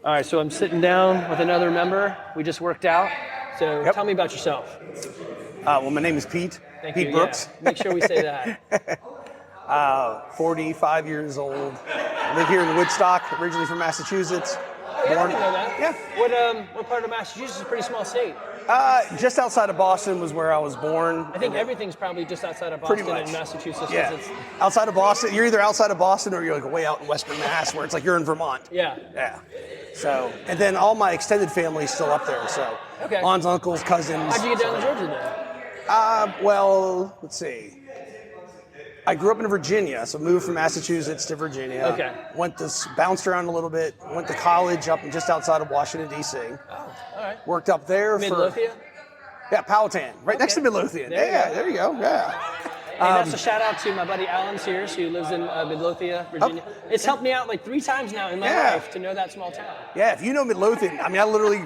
All right, so I'm sitting down with another member. We just worked out. So Tell me about yourself. Well, my name is Pete. Thank Pete you. Brooks. Yeah. Make sure we say that. 45 years old. Live here in Woodstock, originally from Massachusetts. Oh, yeah, I didn't know that. Yeah. What part of Massachusetts is a pretty small state? Just outside of Boston was where I was born. I think everything's probably just outside of Boston and Massachusetts. Yeah. It's, outside of Boston, you're either outside of Boston or you're like way out in Western Mass, where it's like you're in Vermont. Yeah. Yeah. So, and then all my extended family is still up there. So, aunts, uncles, cousins. How'd you get down to Georgia then? Well, let's see. I grew up in Virginia, so moved from Massachusetts to Virginia. Okay. Bounced around a little bit. Went to college up just outside of Washington, D.C. Oh, all right. Worked up there Midlothian? Yeah, Powhatan, right next to Midlothian. There you go. Yeah. And that's a shout out to my buddy Alan Sears, who lives in Midlothian, Virginia. It's helped me out like 3 times now in my life to know that small town. Yeah, if you know Midlothian, I mean, I literally.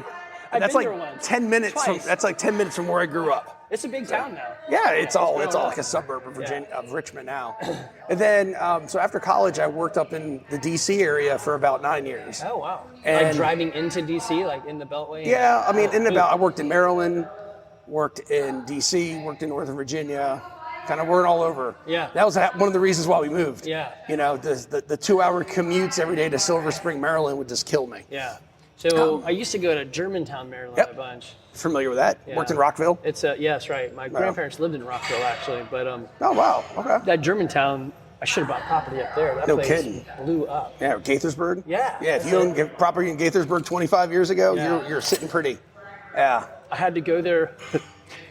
That's like once. 10 minutes Twice. That's like 10 minutes from where I grew up. It's a big town now. Yeah, it's all like a suburb of Virginia, of Richmond now. And then, so after college, I worked up in the D.C. area for about 9 years. Oh wow! And like driving into D.C., like in the Beltway. Yeah, I mean, I worked in Maryland, worked in D.C., worked in Northern Virginia. Kind of worked all over. Yeah. That was one of the reasons why we moved. Yeah. You know, the 2-hour commutes every day to Silver Spring, Maryland would just kill me. Yeah. So I used to go to Germantown, Maryland a bunch. Familiar with that? Yeah. Worked in Rockville? It's yes, right. My grandparents lived in Rockville actually, but oh wow, okay. that Germantown, I should have bought property up there. That No place kidding. blew up. Yeah, Gaithersburg? Yeah. Yeah, if you owned property in Gaithersburg 25 years ago, you're sitting pretty. Yeah. I had to go there.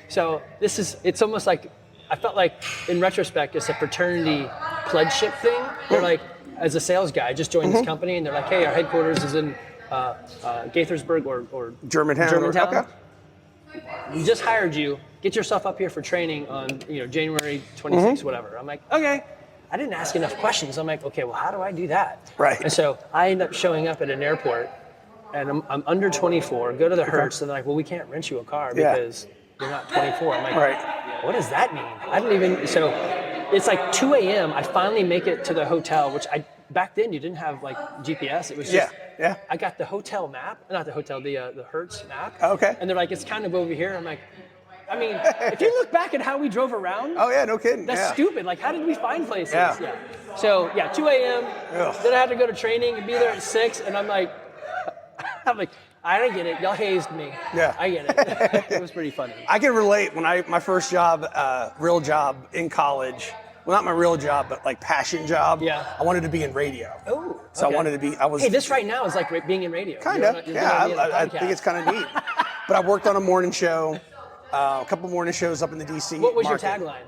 So it's almost like, I felt like in retrospect, it's a fraternity pledgeship thing. They're like, as a sales guy, I just joined this company and they're like, hey, our headquarters is in Gaithersburg or Germantown. Okay. We just hired you. Get yourself up here for training on January 26th, whatever. I'm like, okay. I didn't ask enough questions. I'm like, okay, well, how do I do that? Right. And so I end up showing up at an airport, and I'm under 24. Go to the Hertz, and they're like, well, we can't rent you a car because you're not 24. I'm like, right. What does that mean? I didn't even. So it's like 2 a.m. I finally make it to the hotel, which back then you didn't have like GPS. It was just. Yeah. I got the hotel map, not the hotel, the Hertz map. Okay. And they're like, it's kind of over here. I'm like, I mean, if you look back at how we drove around. Oh yeah, no kidding. That's stupid. Like, how did we find places? Yeah. So 2 a.m. Ugh. Then I had to go to training and be there at 6, and I'm like, I didn't get it. Y'all hazed me. Yeah. I get it. It was pretty funny. I can relate. When my first job, real job in college. Well, not my real job, but like passion job. Yeah. I wanted to be in radio. Oh. So okay. I wanted to be. I was. Hey, this right now is like being in radio. Kind of. Yeah. I think it's kind of neat. But I worked on a morning show, a couple morning shows up in the DC. What was market. your tagline?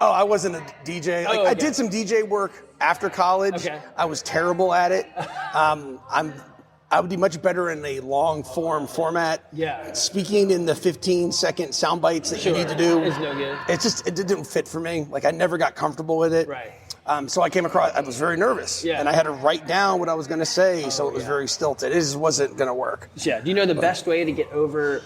Oh, I wasn't a DJ. Okay. I did some DJ work after college. Okay. I was terrible at it. I would be much better in a long form format. Yeah. Speaking in the 15-second sound bites that you need to do. It's no good. It didn't fit for me. Like I never got comfortable with it. Right. So I came across, I was very nervous. Yeah. And I had to write down what I was going to say, so it was very stilted. It just wasn't going to work. Yeah. Do you know the best way to get over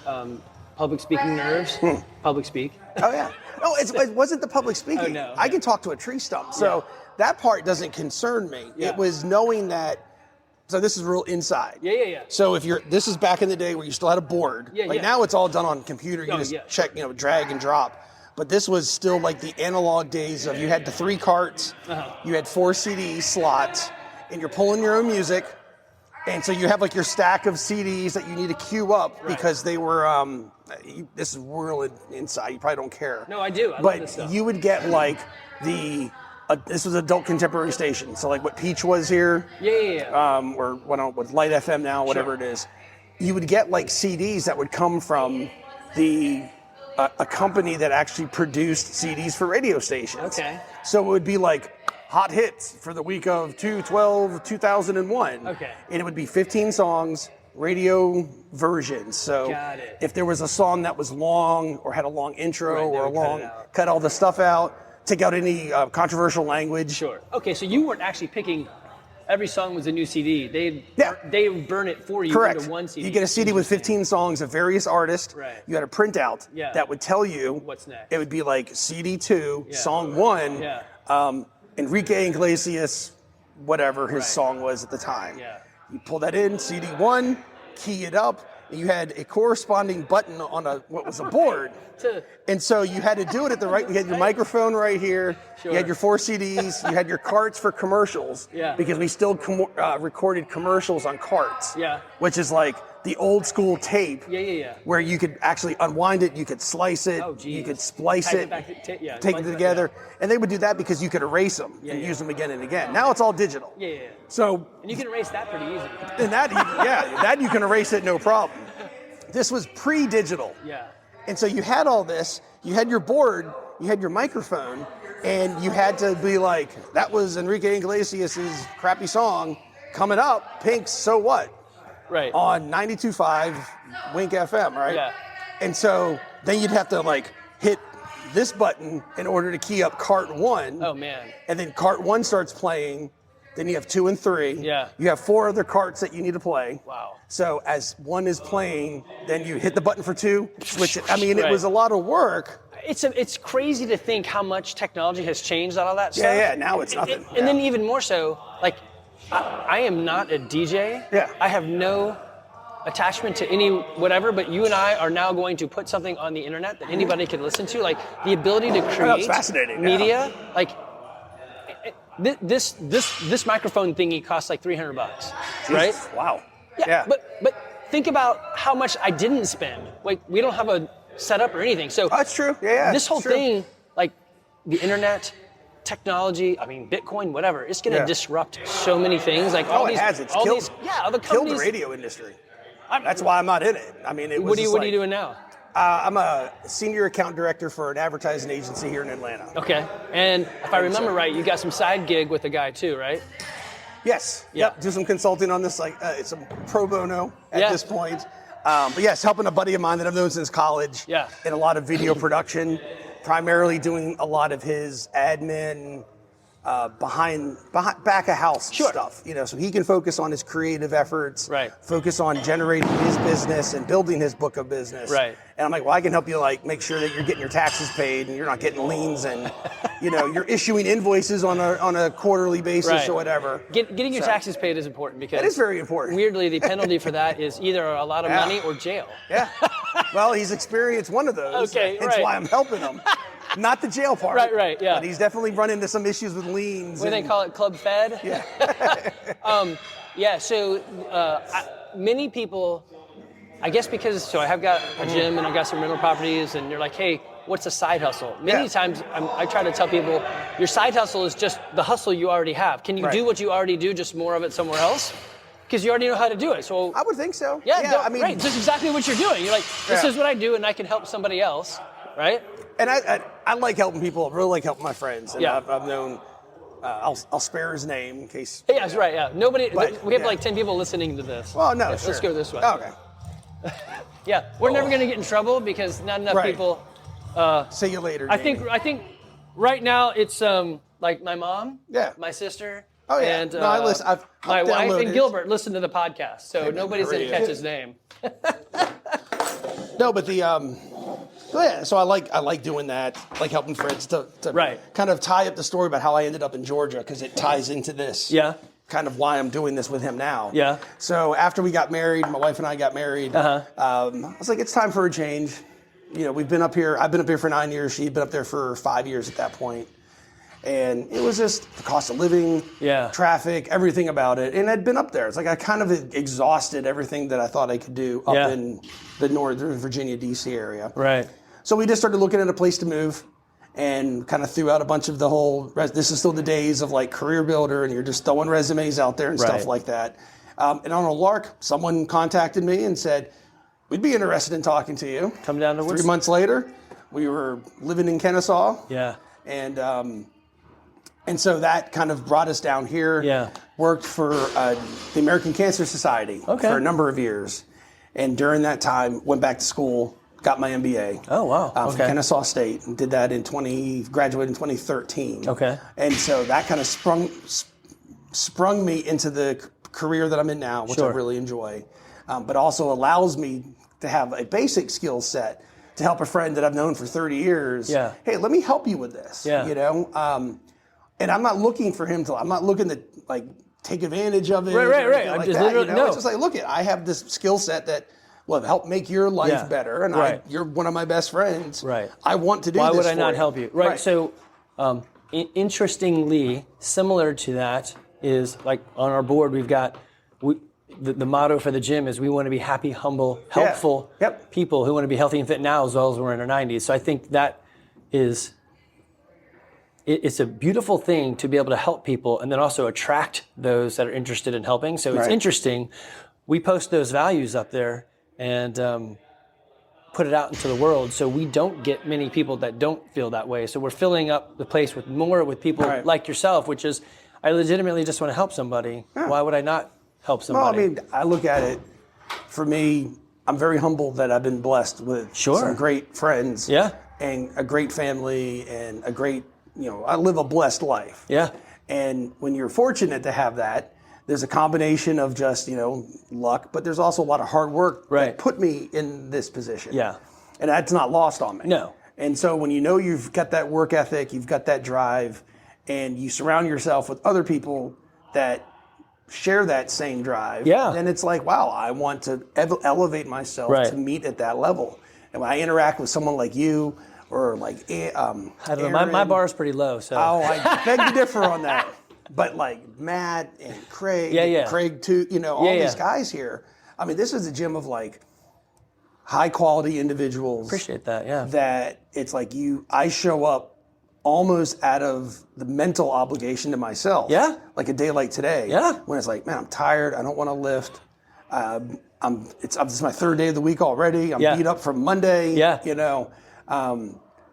public speaking nerves? Public speak. Oh, yeah. No, it wasn't the public speaking. Oh, no. I can talk to a tree stump. So that part doesn't concern me. Yeah. It was knowing that. So this is real inside. Yeah. So this is back in the day where you still had a board. Yeah. Now it's all done on computer. You just check, drag and drop. But this was still like the analog days of you had the 3 carts, you had 4 CD slots, and you're pulling your own music. And so you have like your stack of CDs that you need to queue up because they were, this is real inside. You probably don't care. No, I do. I love this stuff. But you would get like this was adult contemporary station. So like what Peach was here. Yeah. Or went on with Light FM now, whatever it is. You would get like CDs that would come from a company that actually produced CDs for radio stations. Okay. So it would be like hot hits for the week of 2/12/2001. Okay. And it would be 15 songs, radio versions. So if there was a song that was long or had a long intro cut all the stuff out. Take out any controversial language. Sure. Okay, so you weren't actually picking. Every song was a new CD. They burn it for you into one CD. You get a CD with 15 songs of various artists. Right. You had a printout that would tell you what's next. It would be like CD 2, song 1, Enrique Iglesias, whatever his song was at the time. Yeah. You pull that in, CD1, key it up, and you had a corresponding button on what was a board. And so you had to do it at the right, you had your microphone right here, you had your 4 CDs, you had your carts for commercials, because we still recorded commercials on carts, which is like the old school tape, where you could actually unwind it, you could slice it, you could splice it, take it together, and they would do that because you could erase them and use them again and again. Now it's all digital. So, and you can erase that pretty easy. And that you can erase it no problem. This was pre-digital. And so you had all this, you had your board, you had your microphone, and you had to be like, that was Enrique Iglesias' crappy song coming up, Pink's So What? Right. On 92.5 Wink FM, right? Yeah. And so then you'd have to like hit this button in order to key up cart 1. Oh, man. And then cart 1 starts playing. Then you have 2 and 3. Yeah. You have 4 other carts that you need to play. Wow. So as 1 is playing, then you hit the button for 2, switch it. I mean, it was a lot of work. It's crazy to think how much technology has changed all that stuff. Yeah, now it's nothing. And then even more so, like, I am not a DJ. Yeah. I have no attachment to any whatever, but you and I are now going to put something on the internet that anybody can listen to. Like, the ability to create fascinating, media, like, this microphone thingy costs like $300, right? Wow. Yeah. But think about how much I didn't spend. Like, we don't have a setup or anything. So that's true. Yeah. This whole thing, like the internet, technology, I mean, Bitcoin, whatever, it's going to disrupt so many things. Like all these, it has. It's all killed, these, all the killed companies. the radio industry. That's why I'm not in it. I mean, What are you doing now? I'm a senior account director for an advertising agency here in Atlanta. Okay. And if I remember right, you got some side gig with a guy too, right? Yes. Yeah. Yep. Do some consulting on this. Like it's a pro bono at this point. But yes, helping a buddy of mine that I've known since college. Yeah. In a lot of video production, primarily doing a lot of his admin, behind back of house stuff, so he can focus on his creative efforts, focus on generating his business and building his book of business. Right. And I'm like, well, I can help you like make sure that you're getting your taxes paid and you're not getting liens and you're issuing invoices on a quarterly basis or whatever. Getting your taxes paid is important because it is very important. Weirdly, the penalty for that is either a lot of money or jail. Yeah. Well, he's experienced one of those. Okay, That's why I'm helping him. Not the jail part. Right, yeah. But he's definitely run into some issues with liens. What do they call it, Club Fed? Yeah. So many people, I guess because, I have got a gym and I've got some rental properties and they're like, hey, what's a side hustle? Many times I try to tell people, your side hustle is just the hustle you already have. Can you do what you already do, just more of it somewhere else? Because you already know how to do it. So I would think so. Yeah, I mean, right. That's exactly what you're doing. You're like, this is what I do and I can help somebody else, right? And I like helping people. I really like helping my friends. And I've known, I'll spare his name in case. Yeah, that's right. Yeah. Nobody, we have like 10 people listening to this. Well, no, Let's go this way. Okay. We're never going to get in trouble because not enough people. See you later. I think right now it's like my mom, my sister, and I listen. my wife and Gilbert listen to the podcast, so nobody's going to catch his name. No, but so I like doing that, like helping friends to kind of tie up the story about how I ended up in Georgia because it ties into this. Yeah. Kind of why I'm doing this with him now. Yeah. So after we got married, my wife and I got married. I was like, it's time for a change. We've been up here. I've been up here for 9 years. She'd been up there for 5 years at that point. And it was just the cost of living, traffic, everything about it. And I'd been up there. It's like I kind of exhausted everything that I thought I could do up in the Northern Virginia, D.C. area. Right. So we just started looking at a place to move and kind of threw out a bunch of the whole, this is still the days of like Career Builder and you're just throwing resumes out there and stuff like that. And on a lark, someone contacted me and said, we'd be interested in talking to you. Come down to Woodstock. 3 months later, we were living in Kennesaw. Yeah. And so that kind of brought us down here. Yeah. Worked for the American Cancer Society for a number of years. And during that time, went back to school, got my MBA. Oh, wow. From Kennesaw State. And did that graduated in 2013. Okay. And so that kind of sprung me into the career that I'm in now, which I really enjoy. But also allows me to have a basic skill set to help a friend that I've known for 30 years. Yeah. Hey, let me help you with this. Yeah. And I'm not looking for him I'm not looking to like take advantage of it. Right. I'm just literally, no. It's just like, look, I have this skill set that will help make your life better, and you're one of my best friends. Right. I want to do Why this would I for not you. help you? Right. So, interestingly, similar to that is like on our board, we've got the motto for the gym is we want to be happy, humble, helpful people who want to be healthy and fit now as well as we're in our 90s. So I think that is, it's a beautiful thing to be able to help people and then also attract those that are interested in helping. So it's interesting. We post those values up there and put it out into the world. So we don't get many people that don't feel that way. So we're filling up the place with people like yourself, which is, I legitimately just want to help somebody. Yeah. Why would I not help somebody? Well, I mean, I look at it, for me, I'm very humbled that I've been blessed with some great friends and a great family and a great, I live a blessed life. Yeah. And when you're fortunate to have that, there's a combination of just, luck, but there's also a lot of hard work that put me in this position. Yeah. And that's not lost on me. No. And so when you've got that work ethic, you've got that drive, and you surround yourself with other people that share that same drive, then it's like, wow, I want to elevate myself to meet at that level. And when I interact with someone like you or like I don't know, my bar is pretty low. So I beg to differ on that. But like Matt and Craig, Craig too, all these guys here. I mean, this is a gym of like high quality individuals. Appreciate that, yeah. That it's like I show up almost out of the mental obligation to myself. Yeah. Like a day like today. Yeah. When it's like, man, I'm tired. I don't want to lift. This is my third day of the week already. I'm beat up from Monday. Yeah.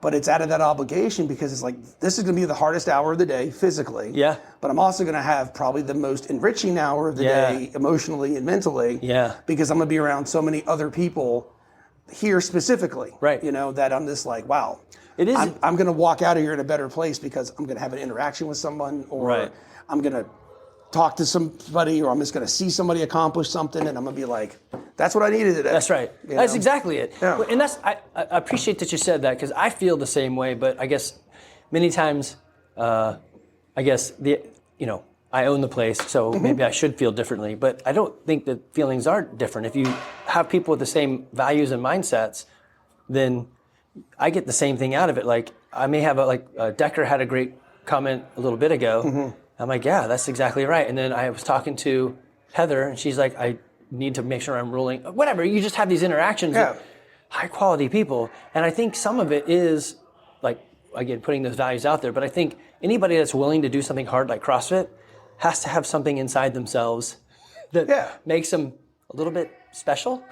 But it's out of that obligation because it's like, this is going to be the hardest hour of the day physically. Yeah. But I'm also going to have probably the most enriching hour of the day emotionally and mentally. Yeah. Because I'm going to be around so many other people here specifically. Right. That I'm just like, wow. It is. I'm going to walk out of here in a better place because I'm going to have an interaction with someone, or I'm going to talk to somebody, or I'm just going to see somebody accomplish something, and I'm going to be like, that's what I needed today. That's right. That's exactly it. Yeah. And I appreciate that you said that, because I feel the same way, but I guess many times, I own the place, so maybe I should feel differently, but I don't think that feelings are different. If you have people with the same values and mindsets, then I get the same thing out of it. Like, I may have Decker had a great comment a little bit ago. I'm like, yeah, that's exactly right. And then I was talking to Heather, and she's like, I need to make sure I'm rolling. Whatever, you just have these interactions with high quality people. And I think some of it is, like, again, putting those values out there. But I think anybody that's willing to do something hard like CrossFit has to have something inside themselves that makes them a little bit special.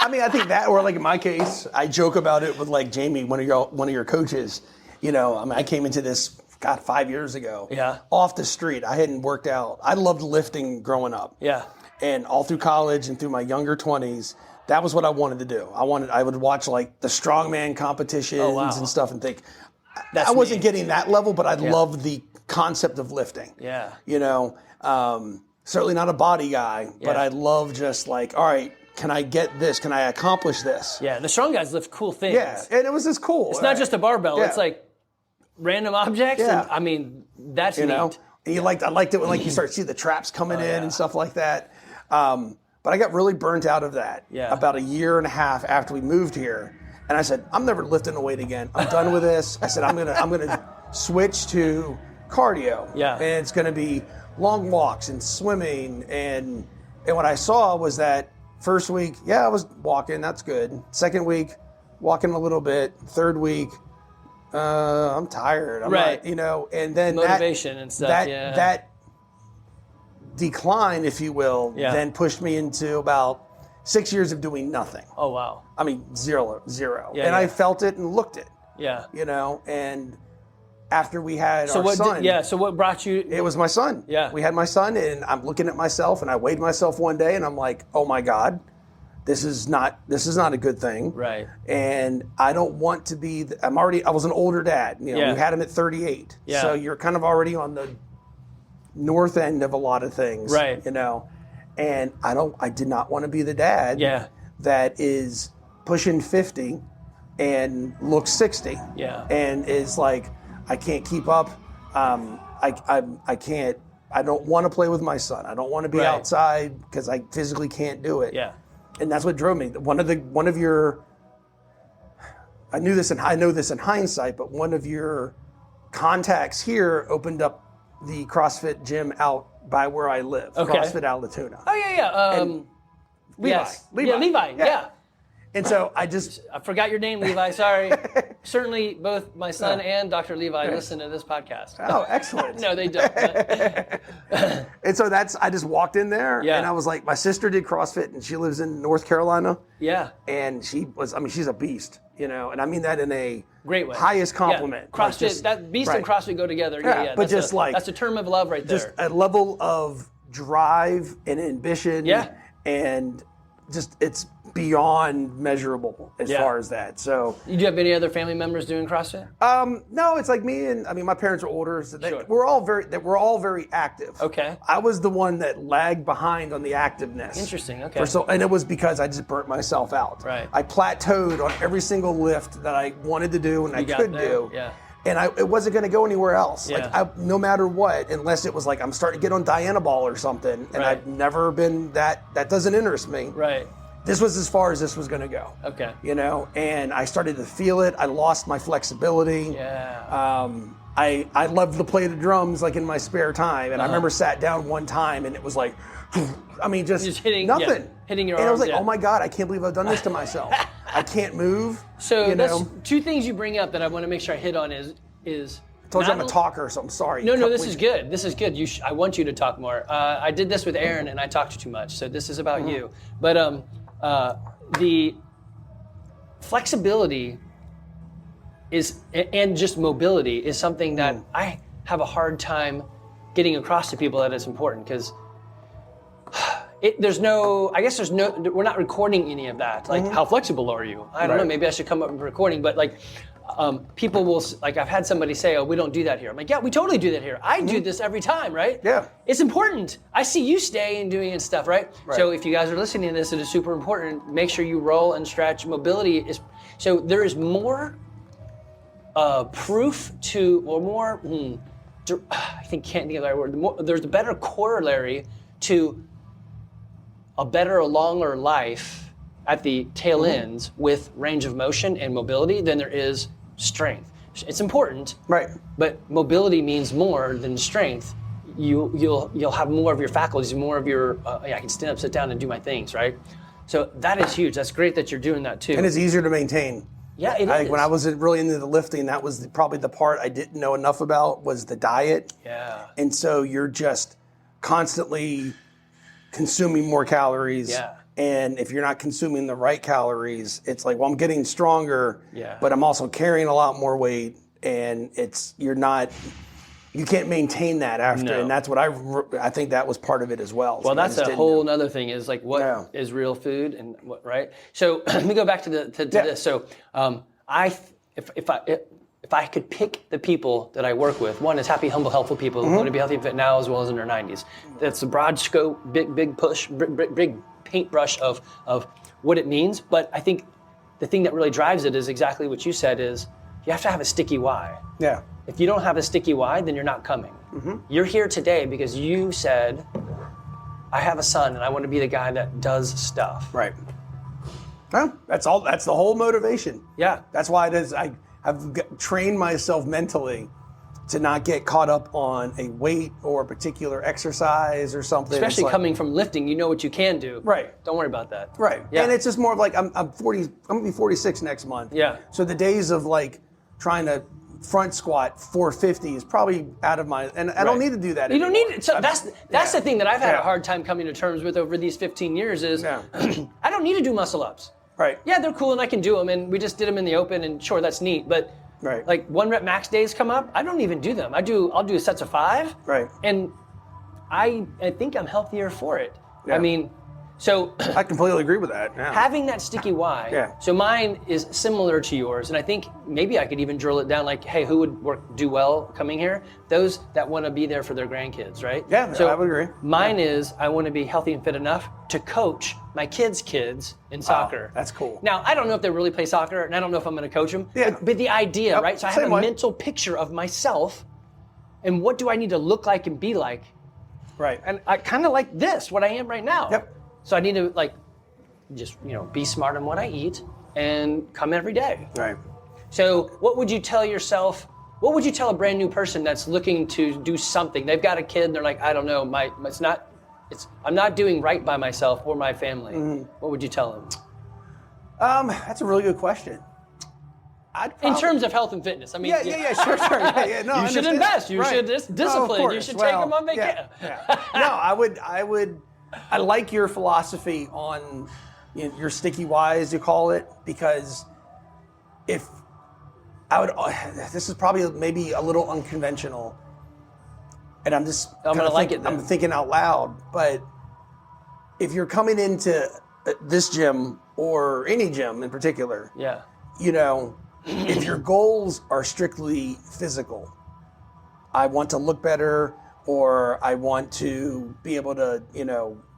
I mean, I think that, or like in my case, I joke about it with like Jamie, one of your coaches. I came into this, 5 years ago. Yeah. Off the street. I hadn't worked out. I loved lifting growing up. Yeah. And all through college and through my younger 20s, that was what I wanted to do. I would watch like the strongman competitions and stuff and think, I wasn't getting that level, but I loved the concept of lifting. Yeah. Certainly not a body guy, but I love just like, all right, can I get this? Can I accomplish this? Yeah, the strong guys lift cool things. Yeah, and it was just cool. It's not just a barbell. Yeah. It's like random objects. Yeah. And, I mean, that's neat. And I liked it when like you start to see the traps coming in and stuff like that. But I got really burnt out of that about a year and a half after we moved here. And I said, I'm never lifting a weight again. I'm done with this. I said, I'm gonna switch to cardio. Yeah. And it's gonna be long walks and swimming. And what I saw was that first week, I was walking, that's good. Second week, walking a little bit. Third week, I'm tired. I'm not, and then motivation and stuff. That decline, if you will, then pushed me into about 6 years of doing nothing. Oh, wow. I mean, zero. Yeah, I felt it and looked it. Yeah. And after we had our son. So what brought you? It was my son. Yeah. We had my son, and I'm looking at myself, and I weighed myself one day, and I'm like, oh my God, this is not a good thing. Right. And I don't want to be, I was an older dad. We had him at 38. Yeah. So you're kind of already on the north end of a lot of things. Right. And I did not want to be the dad that is pushing 50 and looks 60. Yeah. And is like, I can't keep up. I can't I don't want to play with my son. I don't want to be outside because I physically can't do it. Yeah. And that's what drove me. One of your, I know this in hindsight, but one of your contacts here opened up the CrossFit gym out by where I live. Okay. CrossFit Alatoona. Oh yeah. Levi. Yes. Levi. Yeah. And so I forgot your name, Levi. Sorry. Certainly, both my son and Dr. Levi listen to this podcast. Oh, excellent. No, they don't. And so I just walked in there, and I was like, my sister did CrossFit, and she lives in North Carolina. Yeah. And she's a beast, and I mean that in a great way. Highest compliment. Yeah. CrossFit, that beast and CrossFit go together. Yeah. But that's a term of love right there. Just a level of drive and ambition. Yeah. And just it's beyond measurable as far as that. So, do you have any other family members doing CrossFit? No, it's like me and my parents are older, so we're all very active. Okay. I was the one that lagged behind on the activeness. Interesting. Okay. And it was because I just burnt myself out. Right. I plateaued on every single lift that I wanted to do and I could do. Yeah. And it wasn't going to go anywhere else. Yeah. Like no matter what, unless it was like I'm starting to get on Dianabol or something, and I've never been that doesn't interest me. Right. This was as far as this was going to go. Okay. And I started to feel it. I lost my flexibility. Yeah. I loved to play the drums like in my spare time, and I remember sat down one time and it was like, just hitting nothing, hitting your arms. And I was like, oh my God, I can't believe I've done this to myself. I can't move. So that's two things you bring up that I want to make sure I hit on is. I told you I'm a talker, so I'm sorry. No, this is good. This is good. I want you to talk more. I did this with Aaron, and I talked too much, so this is about you. But the flexibility and just mobility is something that I have a hard time getting across to people that it's important because we're not recording any of that. Like, how flexible are you? I don't know. Maybe I should come up with a recording, but like. People will, like, I've had somebody say, oh, we don't do that here. I'm like, yeah, we totally do that here. I do this every time, right? Yeah. It's important. I see you stay and doing and stuff, right? So if you guys are listening to this, it is super important. Make sure you roll and stretch. Mobility is, so there is more proof to, or more, I think can't think of the right word. There's a better corollary to a better, longer life at the tail ends with range of motion and mobility than there is strength. It's important, right? But mobility means more than strength. You'll have more of your faculties, more of your. I can stand up, sit down, and do my things, right? So that is huge. That's great that you're doing that too. And it's easier to maintain. Yeah, it is. When I was really into the lifting, that was probably the part I didn't know enough about was the diet. Yeah. And so you're just constantly consuming more calories. Yeah. And if you're not consuming the right calories, it's like, well, I'm getting stronger, but I'm also carrying a lot more weight, and you can't maintain that after. No. And that's what I think that was part of it as well. Well, that's a whole other thing is like what is real food and what, right? So let me go back to this. So if I could pick the people that I work with, one is happy, humble, helpful people who want to be healthy and fit now as well as in their 90s. That's a broad scope, big push, big paintbrush of what it means. But I think the thing that really drives it is exactly what you said is you have to have a sticky why. Yeah. If you don't have a sticky why, then you're not coming. You're here today because you said, I have a son and I want to be the guy that does stuff. Right. Well, that's all. That's the whole motivation. Yeah. That's why it is. I've trained myself mentally to not get caught up on a weight or a particular exercise or something. Especially coming from lifting, you know what you can do. Right. Don't worry about that. Right. Yeah. And it's just more of like I'm 40. I'm gonna be 46 next month. Yeah. So the days of like trying to front squat 450 is probably out of my. And I don't need to do that. You don't need it. So that's the thing that I've had a hard time coming to terms with over these 15 years is I don't need to do muscle ups. Right. Yeah, they're cool and I can do them, and we just did them in the open, and sure, that's neat. But like 1 rep max days come up, I don't even do them. I'll do sets of 5. Right. And I think I'm healthier for it. Yeah. I mean, so I completely agree with that. Yeah. Having that sticky why. Yeah. So mine is similar to yours, and I think maybe I could even drill it down like, hey, who would do well coming here? Those that want to be there for their grandkids, right? Yeah, so I would agree. Mine is I want to be healthy and fit enough to coach my kids' kids in soccer. That's cool. Now, I don't know if they really play soccer, and I don't know if I'm going to coach them. Yeah. But the idea, right? So I have a mental picture of myself, and what do I need to look like and be like Right. And I kind of like this, what I am right now. Yep. So I need to like just, be smart on what I eat and come every day. Right. So what would you tell yourself? What would you tell a brand new person that's looking to do something? They've got a kid and they're like, I don't know, I'm not doing right by myself or my family. Mm-hmm. What would you tell them? That's a really good question. In terms of health and fitness, I mean, sure. Yeah, no, you should invest. You should discipline. No, you should take them on vacation. No, I like your philosophy on your sticky why, as you call it, because this is probably maybe a little unconventional, and I'm thinking out loud. But if you're coming into this gym or any gym in particular, if your goals are strictly physical, I want to look better, or I want to be able to,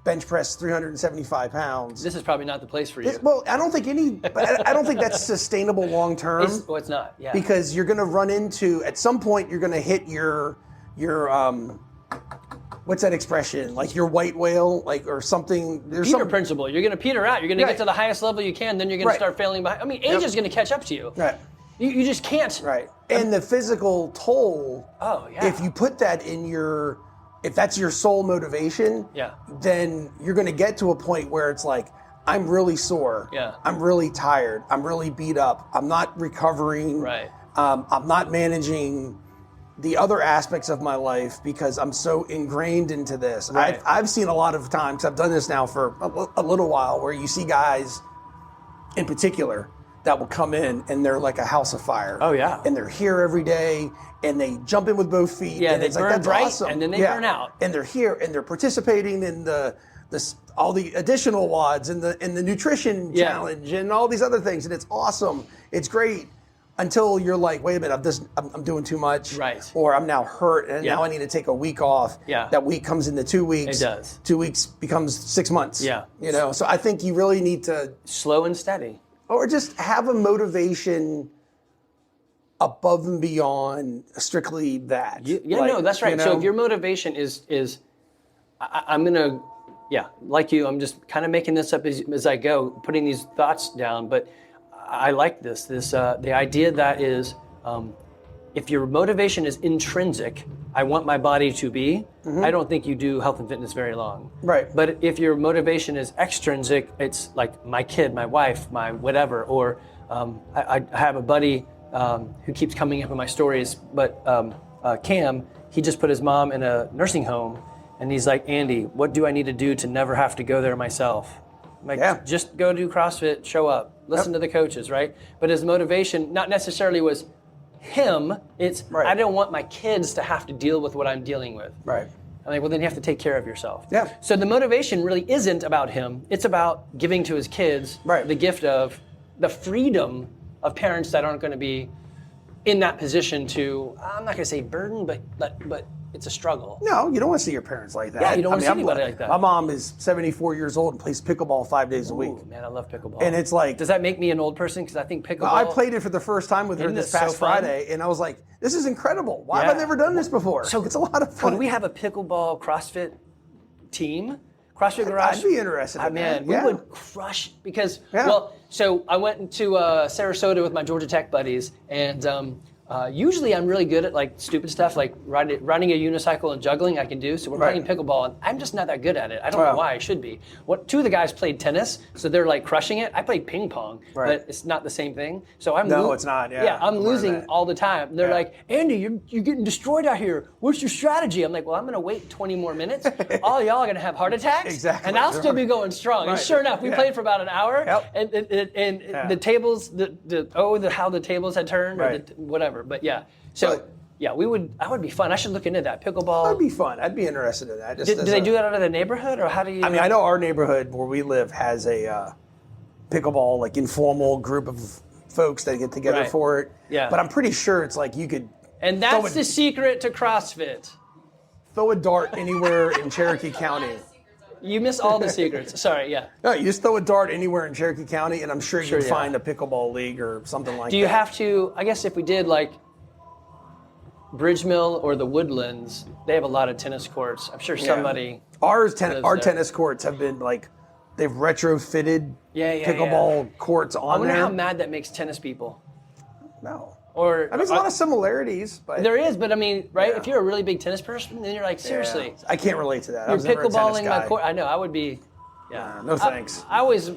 bench press 375 pounds. This is probably not the place for you. I don't think that's sustainable long term. It's not. Yeah. Because you're going to run into, at some point, you're going to hit your what's that expression? Like your white whale, or something. There's Peter principle. You're going to peter out. You're going to get to the highest level you can. Then you're going to start failing behind. I mean, age is going to catch up to you. Right. You just can't. Right. And the physical toll. Oh yeah. If you put that if that's your sole motivation, then you're going to get to a point where it's like, I'm really sore. Yeah. I'm really tired. I'm really beat up. I'm not recovering. Right. I'm not managing the other aspects of my life because I'm so ingrained into this. Right. I've seen a lot of times, I've done this now for a little while, where you see guys in particular that will come in and they're like a house of fire. Oh yeah. And they're here every day and they jump in with both feet. Yeah, and they it's burn like, that's bright awesome. and then they burn out. And they're here and they're participating in all the additional WODs and the nutrition challenge and all these other things, and it's awesome. It's great until you're like, wait a minute, I'm doing too much. Right. Or I'm now hurt and now I need to take a week off. Yeah. That week comes into 2 weeks. It does. 2 weeks becomes 6 months. Yeah. So I think you really need to slow and steady. Or just have a motivation above and beyond strictly that. That's right. So if your motivation is I'm going to, like you, I'm just kind of making this up as I go, putting these thoughts down. But I like this the idea that is, if your motivation is intrinsic, I want my body to be, I don't think you do health and fitness very long. Right. But if your motivation is extrinsic, it's like my kid, my wife, my whatever, or I have a buddy who keeps coming up in my stories, but Cam, he just put his mom in a nursing home, and he's like, Andy, what do I need to do to never have to go there myself? I'm like, just go do CrossFit, show up, listen to the coaches, right? But his motivation not necessarily was him, it's I don't want my kids to have to deal with what I'm dealing with. Right. I'm like, well, then you have to take care of yourself. Yeah. So the motivation really isn't about him. It's about giving to his kids the gift of the freedom of parents that aren't going to be in that position to, I'm not going to say burden, but it's a struggle. No, you don't want to see your parents like that. Yeah, you don't want to see anybody like that. My mom is 74 years old and plays pickleball 5 days a week. Man, I love pickleball. And it's like... Does that make me an old person? Because I think pickleball... I played it for the first time with her this past Friday, and I was like, this is incredible. Why have I never done this before? So it's a lot of fun. Could we have a pickleball CrossFit team? CrossFit Garage? I'd be interested in that. We would crush, because, so I went into Sarasota with my Georgia Tech buddies, and usually I'm really good at like stupid stuff, like riding a unicycle and juggling I can do. So we're playing pickleball, and I'm just not that good at it. I don't know why I should be. Two of the guys played tennis, so they're like crushing it. I played ping pong, but it's not the same thing. So it's not. Yeah, I'm losing all the time. They're like, Andy, you're getting destroyed out here. What's your strategy? I'm like, well, I'm going to wait 20 more minutes. All y'all are going to have heart attacks, exactly, and I'll still be going strong. And sure enough, we played for about an hour, and the tables, how the tables had turned, or whatever. But I would be fun. I should look into that. Pickleball. That'd be fun. I'd be interested in that. Do they do that out of the neighborhood, or how do you? I mean, I know our neighborhood where we live has a pickleball, like informal group of folks that get together for it. Yeah. But I'm pretty sure it's like you could. And that's the secret to CrossFit. Throw a dart anywhere in Cherokee County. You miss all the secrets. Sorry, yeah. No, you just throw a dart anywhere in Cherokee County, and I'm sure you can find a pickleball league or something like that. Do you have to, I guess if we did like, Bridge Mill or the Woodlands, they have a lot of tennis courts. I'm sure somebody. Our lives there. tennis courts have been like, they've retrofitted pickleball courts on there. I wonder how mad that makes tennis people. No. Or I mean, there's a lot of similarities, but there is. But I mean, right? If you're a really big tennis person, then you're like, seriously, I can't relate to that. You're pickleballing my court. I know. I would be. Yeah. No thanks. I always.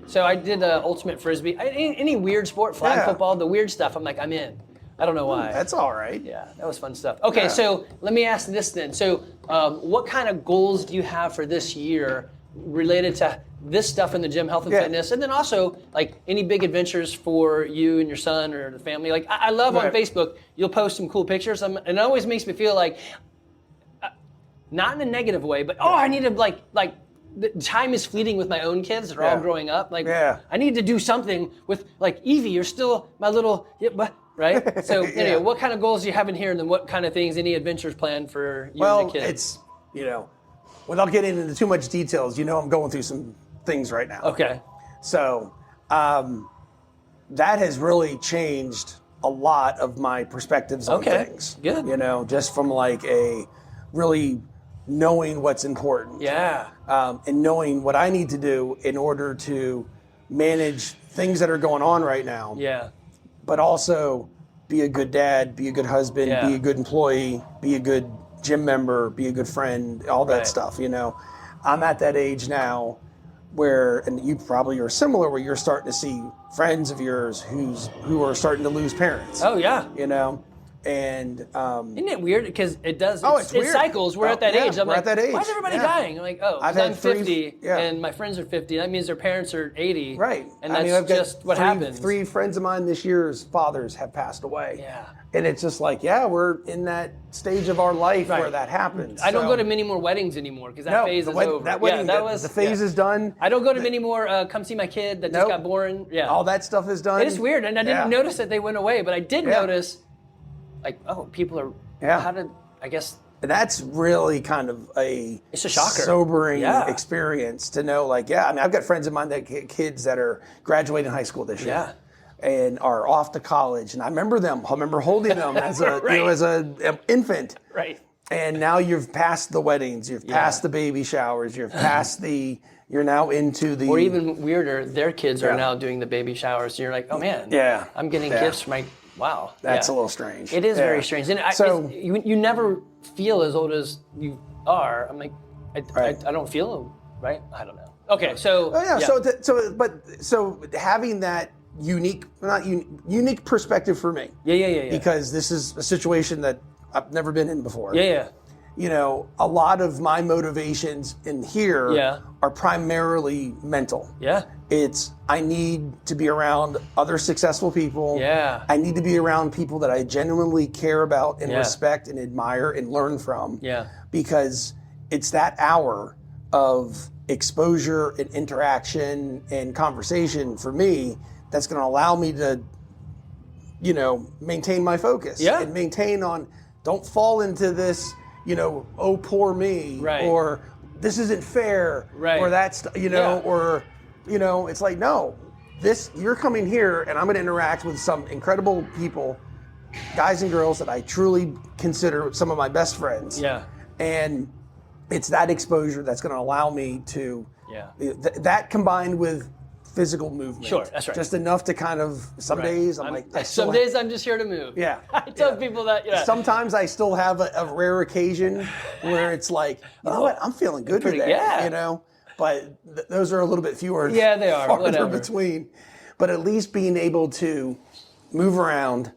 So I did ultimate frisbee. Any weird sport, flag football, the weird stuff. I'm like, I'm in. I don't know why. That's all right. Yeah, that was fun stuff. Okay, so let me ask this then. So, what kind of goals do you have for this year related to this stuff in the gym, health and fitness, and then also like any big adventures for you and your son or the family? Like I love on Facebook, you'll post some cool pictures, and it always makes me feel like, not in a negative way, but I need to like the time is fleeting with my own kids. They're all growing up. Like I need to do something with like Evie. You're still my little right. So anyway, what kind of goals do you have in here, and then what kind of things, any adventures planned for you and the kids? It's without getting into too much details, I'm going through some things right now. Okay. So that has really changed a lot of my perspectives on things. Good. Just from like a really knowing what's important. Yeah. And knowing what I need to do in order to manage things that are going on right now. Yeah. But also be a good dad, be a good husband, be a good employee, be a good gym member, be a good friend, all that stuff, I'm at that age now where, and you probably are similar, where you're starting to see friends of yours who are starting to lose parents. Oh, yeah. And isn't it weird? Because it does. It's weird. It cycles. We're at that age. We're at that age. Why is everybody dying? I'm like, I'm 50, and my friends are 50. That means their parents are 80. Right. And that's just what happens. 3 friends of mine this year's fathers have passed away. Yeah. And it's just like, we're in that stage of our life where that happens. I don't go to many more weddings anymore because that phase is over. That wedding, the phase is done. I don't go to many more come see my kid that just got born. Yeah. All that stuff is done. It is weird. And I didn't notice that they went away, but I did notice, like, people are, I guess. That's really kind of it's a shocker. Sobering experience to know, like, I've got friends of mine that kids that are graduating high school this year. Yeah. And are off to college, and I remember holding them as a as an infant. Right. And now you've passed the weddings, you've passed the baby showers, you're now into the. Or even weirder, their kids are now doing the baby showers, and you're like, oh man, I'm getting gifts from my. Wow. That's a little strange. It is very strange, and you never feel as old as you are. I'm like, I don't feel right. I don't know. Okay, so. So having that. Unique perspective for me. Yeah. Because this is a situation that I've never been in before. Yeah. A lot of my motivations in here are primarily mental. Yeah. It's I need to be around other successful people. Yeah. I need to be around people that I genuinely care about and respect and admire and learn from. Yeah. Because it's that hour of exposure and interaction and conversation for me that's going to allow me to, maintain my focus and maintain on, don't fall into this, oh, poor me, or this isn't fair, or that's, or, it's like, no, you're coming here and I'm going to interact with some incredible people, guys and girls that I truly consider some of my best friends. Yeah. And it's that exposure that's going to allow me to, that combined with physical movement. Sure, that's right. Just enough to kind of, some days I'm like... Some days I'm just here to move. Yeah. I tell people that, Sometimes I still have a rare occasion where it's like, you know what, I'm feeling good today. Yeah. But those are a little bit fewer. Yeah, they are. Farther between. But at least being able to move around,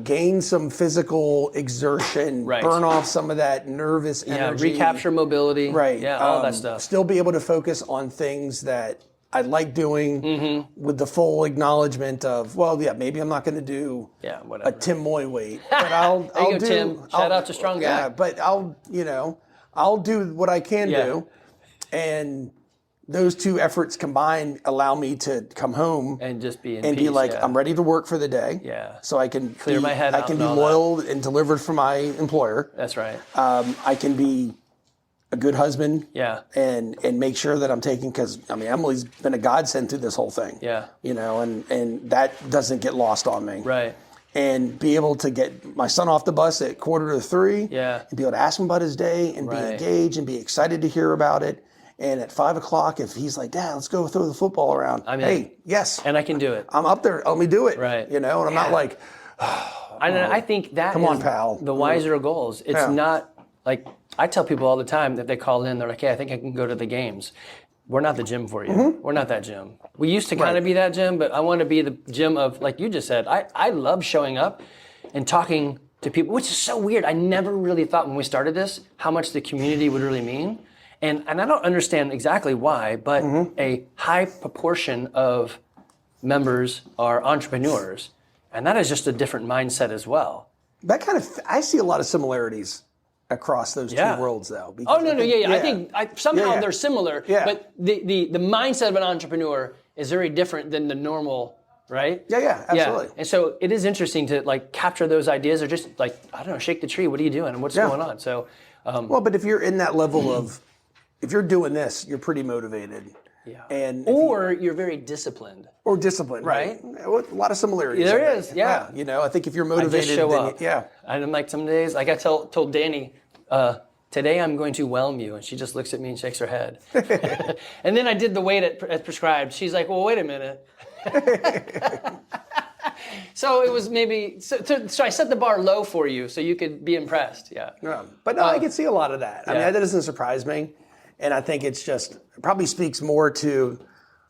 gain some physical exertion, burn off some of that nervous energy. Recapture mobility. Right. Yeah, all that stuff. Still be able to focus on things that I like doing with the full acknowledgement of, maybe I'm not going to do a Tim Moy weight. But I'll do Tim. Shout out to Strong Guy. Yeah, but I'll do what I can do. And those two efforts combined allow me to come home and just be in and peace, be like, I'm ready to work for the day. Yeah. So I can clear my head. I can be loyal and delivered for my employer. That's right. I can be a good husband. Yeah. And make sure that I'm taking, because Emily's been a godsend through this whole thing. Yeah. And that doesn't get lost on me. Right. and be able to get my son off the bus at 2:45. Yeah. And be able to ask him about his day and be engaged and be excited to hear about it. And at 5 o'clock, if he's like, Dad, let's go throw the football around. Hey, yes. And I can do it. I'm up there. Let me do it. Right. You know, and I'm not like, I think that come on, pal. The wiser goals. It's not like, I tell people all the time that they call in, they're like, hey, I think I can go to the games. We're not the gym for you. We're not that gym. We used to kind of be that gym, but I want to be the gym of, like you just said, I love showing up and talking to people, which is so weird. I never really thought when we started this how much the community would really mean. And I don't understand exactly why, but a high proportion of members are entrepreneurs. And that is just a different mindset as well. That kind of, I see a lot of similarities across those two worlds, though. I think somehow they're similar, but the mindset of an entrepreneur is very different than the normal, right? Yeah, absolutely. Yeah. And so it is interesting to like capture those ideas, or just like, I don't know, shake the tree. What are you doing, and what's going on? So, well, but if you're in that level of, if you're doing this, you're pretty motivated. Yeah. And you're very disciplined. Or disciplined, right? A lot of similarities. There is, yeah. You know, I think if you're motivated, I just show then up. And I'm like, some days, like I told Danny, today I'm going to whelm you, and she just looks at me and shakes her head. And then I did the weight as prescribed. She's like, well, wait a minute. So it was maybe, so I set the bar low for you so you could be impressed, But no, I can see a lot of that. I mean, that doesn't surprise me. And I think it's just, it probably speaks more to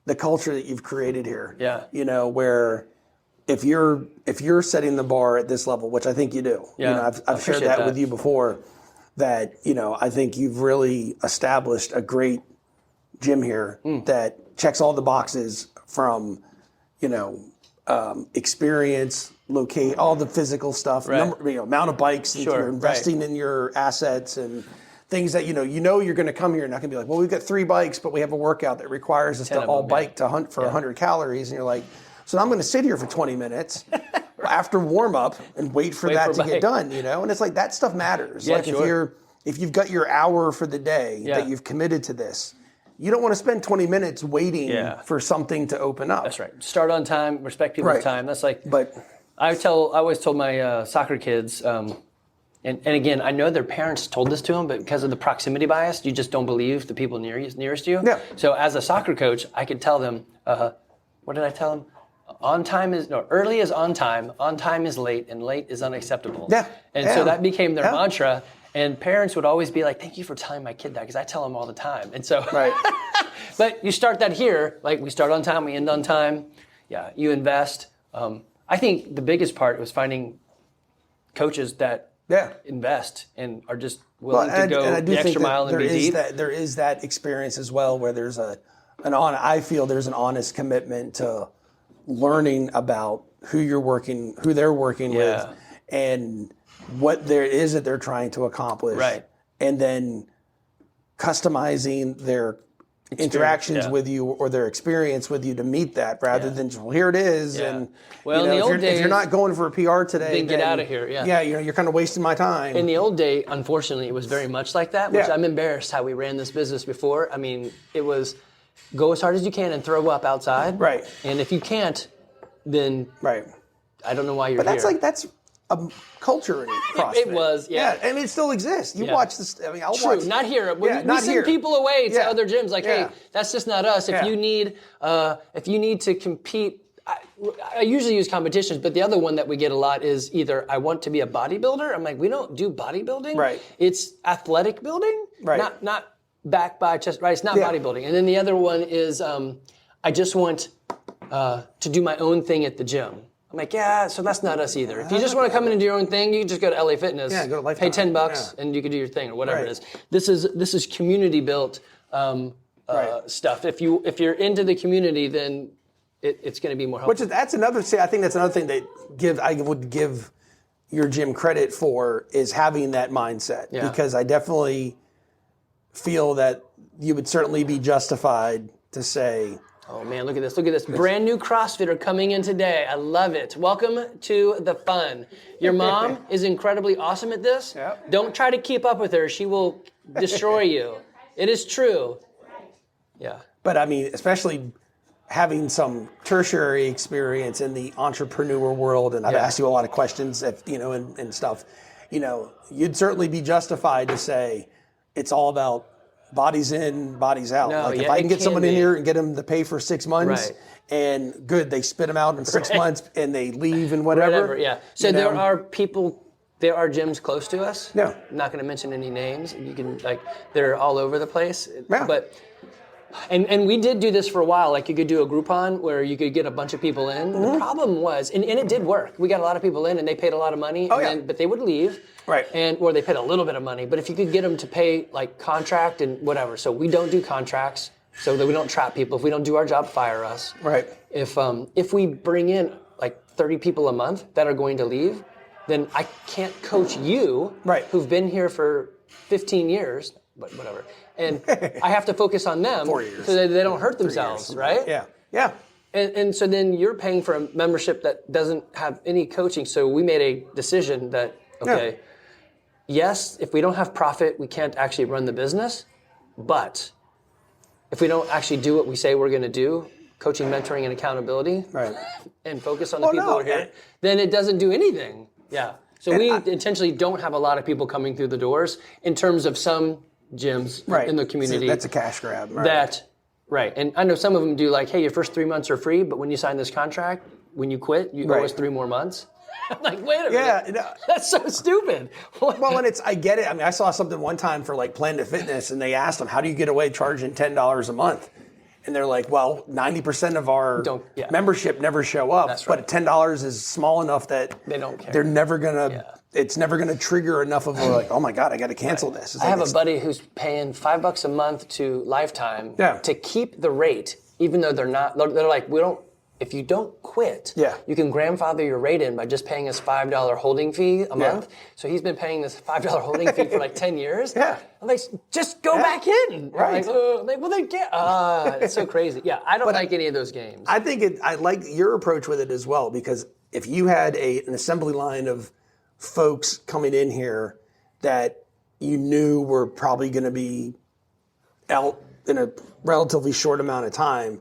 the culture that you've created here. Yeah. You know, where if you're setting the bar at this level, which I think you do. Yeah. You know, I've shared that with you before, that, you know, I think you've really established a great gym here that checks all the boxes from, you know, experience, locate, all the physical stuff, amount of bikes, and you're investing in your assets and things that, you know you're going to come here and not going to be like, well, we've got 3 bikes, but we have a workout that requires us to all bike to hunt for 100 calories. And you're like, so I'm going to sit here for 20 minutes after warm up and wait for that to get done, you know? And it's like, that stuff matters. Yeah, like if you've got your hour for the day that you've committed to this, you don't want to spend 20 minutes waiting for something to open up. That's right. Start on time, respect people's time. That's like, but I always told my soccer kids, and again, I know their parents told this to them, but because of the proximity bias, you just don't believe the people nearest you. Yeah. So as a soccer coach, I could tell them, what did I tell them? Early is on time is late, and late is unacceptable. Yeah. And so that became their mantra. And parents would always be like, thank you for telling my kid that, because I tell them all the time. And so, but you start that here, like we start on time, we end on time. Yeah, you invest. I think the biggest part was finding coaches that invest and are just willing to go the extra mile and be deep. There is that experience as well, where there's I feel there's an honest commitment to learning about who they're working with, and what there is that they're trying to accomplish, and then customizing their interactions with you or their experience with you to meet that, rather than just, well, here it is. And well, in the old days, if you're not going for a PR today, then get out of here. You're kind of wasting my time. In the old day, unfortunately, it was very much like that, which I'm embarrassed how we ran this business before. I mean, it was go as hard as you can and throw up outside. Right. And if you can't, then I don't know why you're here. But that's a culture in CrossFit. It was, I mean, it still exists. You watch this. I mean, I'll watch. Not here. We send people away to other gyms. Like, hey, that's just not us. If you need to compete, I usually use competitions, but the other one that we get a lot is either I want to be a bodybuilder. I'm like, we don't do bodybuilding. Right. It's athletic building. Right. Not back by chest. Right. It's not bodybuilding. And then the other one is I just want to do my own thing at the gym. I'm like, so that's not us either. If you just want to come in and do your own thing, you can just go to LA Fitness, go to Lifetime. pay $10, and you can do your thing or whatever it is. This is community built stuff. If you're into the community, then it's going to be more helpful. I think that's another thing that I would give your gym credit for, is having that mindset, because I definitely feel that you would certainly be justified to say, oh man, look at this. Brand new CrossFitter coming in today. I love it. Welcome to the fun. Your mom is incredibly awesome at this. Yep. Don't try to keep up with her. She will destroy you. It is true. Yeah. But I mean, especially having some tertiary experience in the entrepreneur world, and I've asked you a lot of questions, and stuff, you'd certainly be justified to say it's all about bodies in, bodies out. No, if I can get someone in here and get them to pay for 6 months, and good, they spit them out in 6 months and they leave and whatever. So there are people. There are gyms close to us. Yeah. I'm not going to mention any names. You can they're all over the place. Yeah. But and we did do this for a while. Like you could do a Groupon where you could get a bunch of people in. The problem was, and it did work. We got a lot of people in, and they paid a lot of money. But they would leave. Right. Or they paid a little bit of money. But if you could get them to pay contract and whatever. So we don't do contracts, so that we don't trap people. If we don't do our job, fire us. Right. If we bring in 30 people a month that are going to leave, then I can't coach you, who've been here for 15 years, but whatever. And I have to focus on them 4 years. so that they don't hurt themselves, right? Yeah. And so then you're paying for a membership that doesn't have any coaching. So we made a decision that, yes, if we don't have profit, we can't actually run the business. But if we don't actually do what we say we're going to do, coaching, mentoring, and accountability, and focus on the people who are here, then it doesn't do anything. Yeah. So we intentionally don't have a lot of people coming through the doors in terms of some gyms in the community. That's a cash grab. And I know some of them do hey, your first 3 months are free, but when you sign this contract, when you quit, you owe us 3 more months. I'm like, wait a minute. That's so stupid. Well, and I get it. I mean, I saw something one time for Planet Fitness, and they asked them, how do you get away charging $10 a month? And they're like, well, 90% of our membership never show up, but $10 is small enough that they don't care. They're never gonna. It's never gonna trigger enough of oh my God, I got to cancel this. I have a buddy who's paying $5 a month to Lifetime to keep the rate, even though they're not. They're like, we don't. If you don't quit, you can grandfather your rate in by just paying us $5 holding fee a month. So he's been paying this $5 holding fee for 10 years. I'm like, just go back in. Right. Well, they get. It's so crazy. Yeah, I don't like any of those games. I think I like your approach with it as well, because if you had an assembly line of folks coming in here that you knew were probably going to be out in a relatively short amount of time,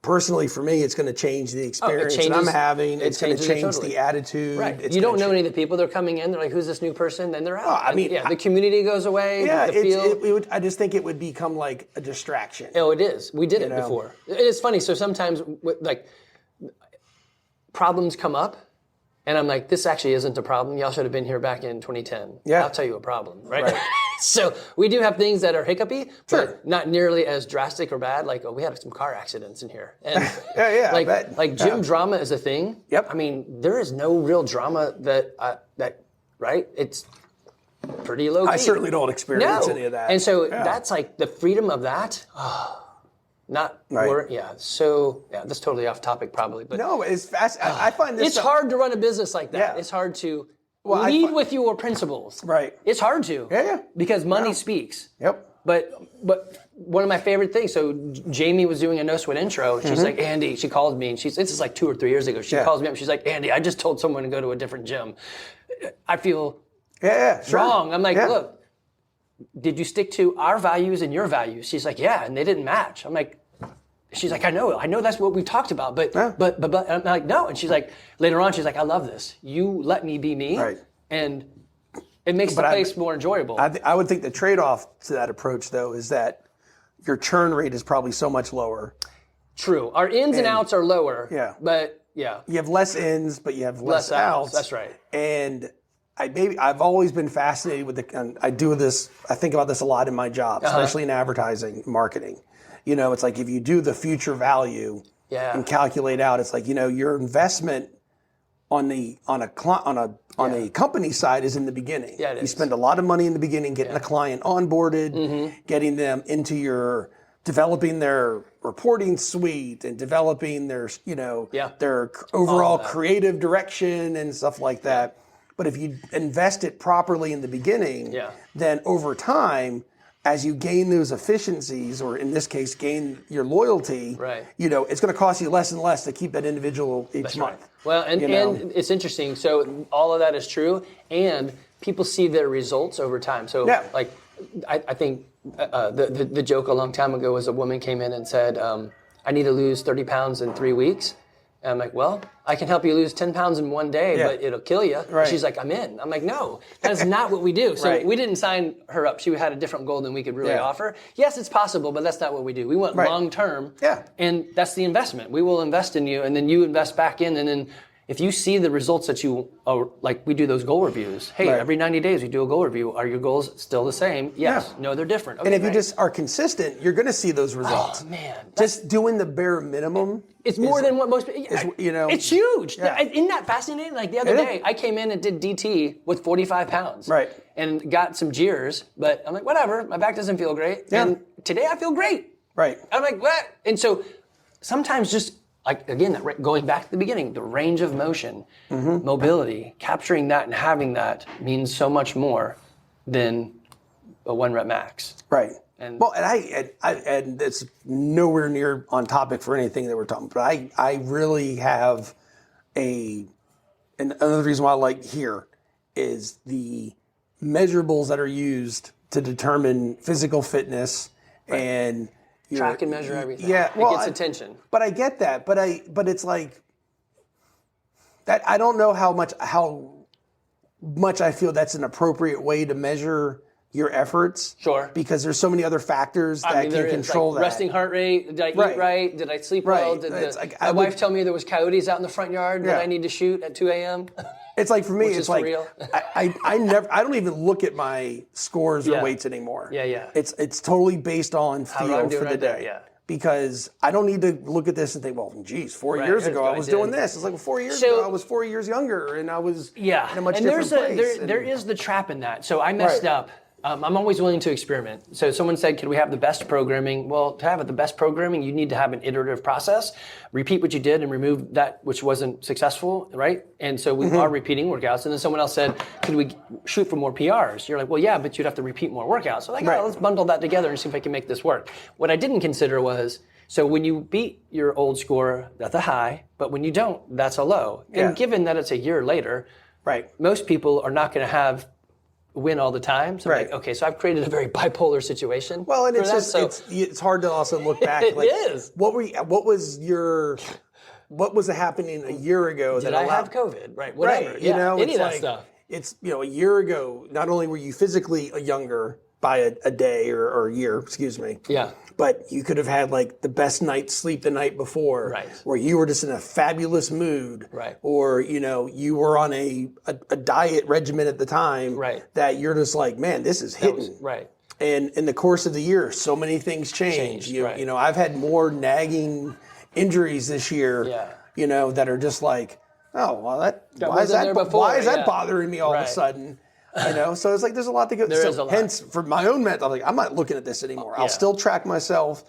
personally, for me, it's going to change the experience that I'm having. It's going to change the attitude. Right. You don't know any of the people. They're coming in. They're like, who's this new person? Then they're out. The community goes away. I just think it would become like a distraction. Oh, it is. We did it before. It's funny. So sometimes, problems come up, and I'm like, this actually isn't a problem. Y'all should have been here back in 2010. I'll tell you a problem, right? So we do have things that are hiccupy, but not nearly as drastic or bad. We had some car accidents in here. And gym drama is a thing. I mean, there is no real drama that it's pretty low key. I certainly don't experience any of that. And so that's the freedom of that. That's totally off topic probably. But no, it's fast. I find this. It's hard to run a business like that. It's hard to lead with your principles. Right. It's hard to. Because money speaks. But one of my favorite things, so Jamie was doing a no sweat intro, and she's like, Andy, she called me, and this is 2 or 3 years ago. She calls me up, and she's like, Andy, I just told someone to go to a different gym. I feel wrong. I'm like, look, did you stick to our values and your values? She's like, yeah, and they didn't match. I'm like, she's like, I know that's what we talked about, but I'm like, no. And she's like, later on, she's like, I love this. You let me be me, and it makes the place more enjoyable. I would think the trade-off to that approach, though, is that your churn rate is probably so much lower. True. Our ins and outs are lower. But you have less ins, but you have less outs. That's right. And I've always been fascinated with and I think about this a lot in my job, especially in advertising, marketing. It's like if you do the future value and calculate out, it's like, your investment on a company side is in the beginning. You spend a lot of money in the beginning getting a client onboarded, getting them into developing their reporting suite and developing their overall creative direction and stuff like that. But if you invest it properly in the beginning, then over time, as you gain those efficiencies, or in this case, gain your loyalty, it's going to cost you less and less to keep that individual each month. Right. Well, and it's interesting. So all of that is true, and people see their results over time. So I think the joke a long time ago was a woman came in and said, I need to lose 30 pounds in 3 weeks. And I'm like, well, I can help you lose 10 pounds in one day, but it'll kill you. Right. She's like, I'm in. I'm like, no, that is not what we do. So we didn't sign her up. She had a different goal than we could really offer. Yes, it's possible, but that's not what we do. We want long-term. Yeah. And that's the investment. We will invest in you, and then you invest back in, and then if you see the results that you, like we do those goal reviews. Hey, every 90 days we do a goal review. Are your goals still the same? Yes. No, they're different. Okay, and if you just are consistent, you're going to see those results. Oh, man. Just doing the bare minimum. It's more than what most people, it's huge. Yeah. Isn't that fascinating? Like the other day, I came in and did DT with 45 pounds. Right. And got some jeers, but I'm like, whatever, my back doesn't feel great. Yeah. And today I feel great. Right. I'm like, what? And so sometimes just, like, again, going back to the beginning, the range of motion, mobility, capturing that and having that means so much more than a 1 rep max. Right. And and it's nowhere near on topic for anything that we're talking about. But I really have and another reason why I like here is the measurables that are used to determine physical fitness and track and measure everything. Yeah, it gets attention. But I get that. But it's like that. I don't know how much I feel that's an appropriate way to measure your efforts. Sure. Because there's so many other factors that can control that. Resting heart rate. Did I eat right? Did I sleep well? Did my wife tell me there was coyotes out in the front yard that I need to shoot at 2 a.m.? It's like for me, Which it's is like real. I don't even look at my scores or weights anymore. Yeah. It's totally based on feel for the day. Yeah. Because I don't need to look at this and think, well, geez, 4 years ago I was doing this. It's like, well, 4 years ago I was 4 years younger and I was in a much different place. There is the trap in that. So I messed up. I'm always willing to experiment. So someone said, can we have the best programming? Well, to have the best programming, you need to have an iterative process. Repeat what you did and remove that which wasn't successful, right? And so we are repeating workouts. And then someone else said, could we shoot for more PRs? You're like, well, yeah, but you'd have to repeat more workouts. So like, let's bundle that together and see if I can make this work. What I didn't consider was, so when you beat your old score, that's a high, but when you don't, that's a low. And given that it's a year later, most people are not going to win all the time. So I'm like, okay, so I've created a very bipolar situation. Well, and it's hard to also look back. It is. What was happening a year ago Did I have COVID? Right, whatever. You know, any of that stuff. It's, a year ago, not only were you physically younger by a day or a year, excuse me. Yeah. But you could have had like the best night's sleep the night before, where you were just in a fabulous mood, or you were on a diet regimen at the time, that you're just like, man, this is hitting, And in the course of the year, so many things change. I've had more nagging injuries this year, that are just like, oh, well, why is that bothering me all of a sudden? So it's like there's a lot to go. There is a lot. Hence, for my own mental, I'm like, I'm not looking at this anymore. I'll still track myself,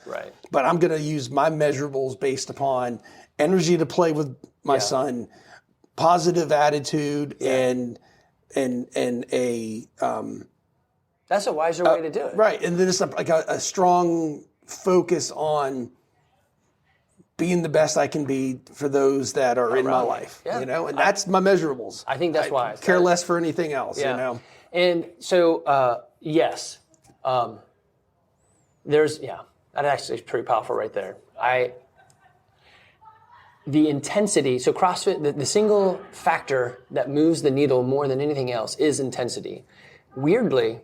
but I'm going to use my measurables based upon energy to play with my son, positive attitude, and a that's a wiser way to do it. Right, and then it's like a strong focus on being the best I can be for those that are in my life, and that's my measurables. I think that's wise. Care less for anything else, And so, yes, that actually is pretty powerful right there. The intensity, so CrossFit, the single factor that moves the needle more than anything else is intensity. Weirdly,